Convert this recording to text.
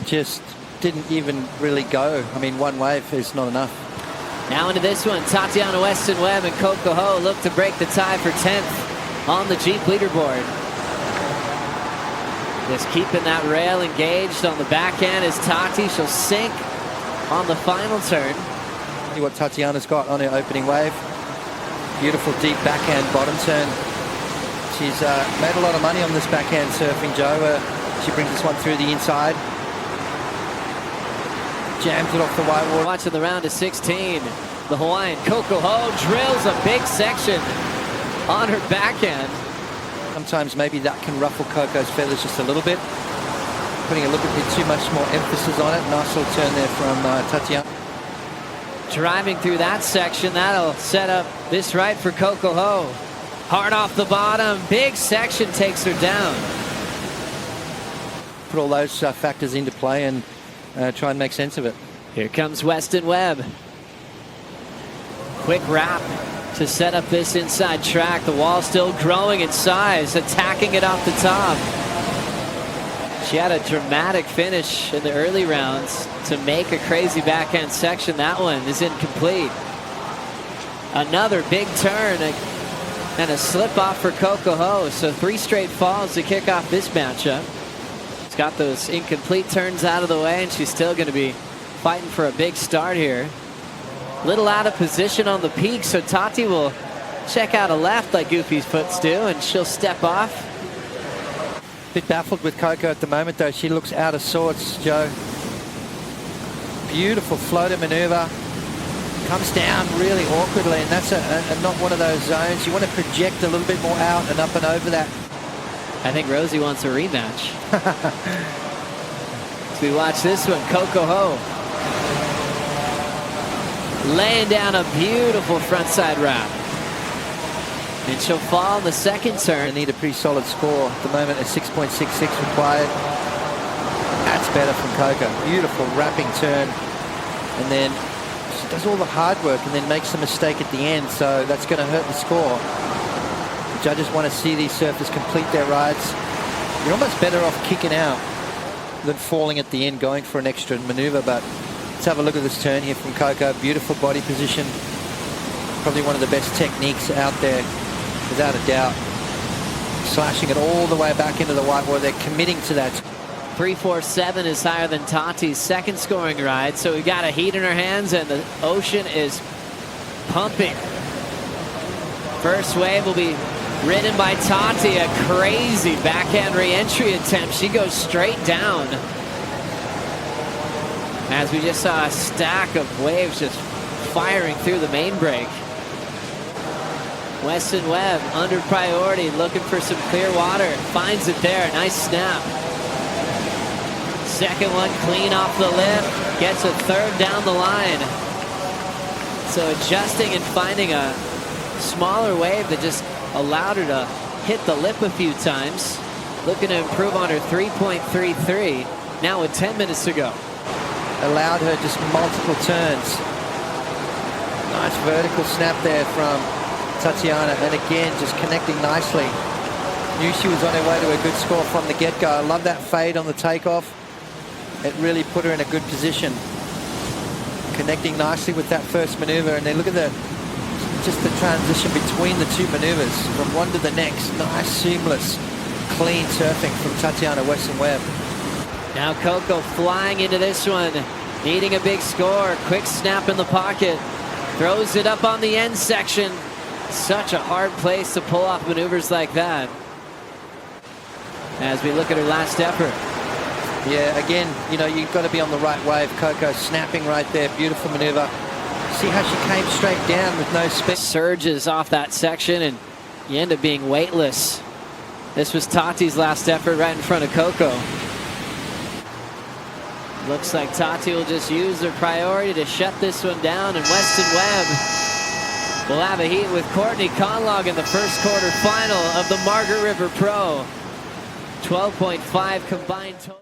just didn't even really go. I mean, one wave is not enough. Now into this one, Tatiana Weston-Webb and Coco look to break the tie for 10th on the Jeep leaderboard. Just keeping that rail engaged on the backhand is Tati. She'll sink on the final turn. See what Tatiana's got on her opening wave. Beautiful deep backhand bottom turn. She's made a lot of money on this backhand surfing, Joe. She brings this one through the inside. Jams it off the whitewater. Watching the round of 16. The Hawaiian Coco drills a big section on her backhand. Sometimes maybe that can ruffle Coco's feathers just a little bit. Putting a little bit too much more emphasis on it. Nice little turn there from Tatiana. Driving through that section, that'll set up this right for Coco. Hard off the bottom, big section takes her down. Put all those factors into play and try and make sense of it. Here comes Weston-Webb. Quick wrap to set up this inside track. The wall still growing in size, attacking it off the top. She had a dramatic finish in the early rounds to make a crazy backhand section. That one is incomplete. Another big turn and a slip off for Coco. So 3 straight falls to kick off this matchup. She's got those incomplete turns out of the way, and she's still going to be fighting for a big start here. Little out of position on the peak, so Tati will check out a left like Goofy's foots do, and she'll step off. Bit baffled with Coco at the moment, though. She looks out of sorts, Joe. Beautiful floater maneuver. Comes down really awkwardly, and that's not one of those zones. You want to project a little bit more out and up and over that. I think Rosie wants a rematch. As we watch this one, Coco laying down a beautiful frontside wrap. And she'll fall in the second turn. They need a pretty solid score. At the moment, a 6.66 required. That's better from Coco. Beautiful wrapping turn. And then she does all the hard work and then makes a mistake at the end. So that's going to hurt the score. The judges want to see these surfers complete their rides. You're almost better off kicking out than falling at the end, going for an extra maneuver. But let's have a look at this turn here from Coco. Beautiful body position. Probably one of the best techniques out there, without a doubt. Slashing it all the way back into the whitewater. They're committing to that. 3.47 is higher than Tati's second scoring ride, so we got a heat in her hands, and the ocean is pumping. First wave will be ridden by Tati. A crazy backhand re-entry attempt. She goes straight down. As we just saw a stack of waves just firing through the main break. Weston-Webb under priority, looking for some clear water. Finds it there, nice snap. Second one clean off the lip, gets a third down the line. So adjusting and finding a smaller wave that just allowed her to hit the lip a few times. Looking to improve on her 3.33, now with 10 minutes to go. Allowed her just multiple turns. Nice vertical snap there from Tatiana, and again just connecting nicely. Knew she was on her way to a good score from the get-go. I love that fade on the takeoff. It really put her in a good position. Connecting nicely with that first maneuver, and then look at just the transition between the two maneuvers from one to the next. Nice, seamless, clean surfing from Tatiana Weston-Webb. Now Coco flying into this one, needing a big score. Quick snap in the pocket, throws it up on the end section. Such a hard place to pull off maneuvers like that. As we look at her last effort. Yeah, again, you know, you've got to be on the right wave. Coco snapping right there. Beautiful maneuver. See how she came straight down with no spin. Surges off that section, and you end up being weightless. This was Tati's last effort right in front of Coco. Looks like Tati will just use her priority to shut this one down, and Weston-Webb will have a heat with Courtney Conlog in the first quarter final of the Margaret River Pro. 12.5 combined total.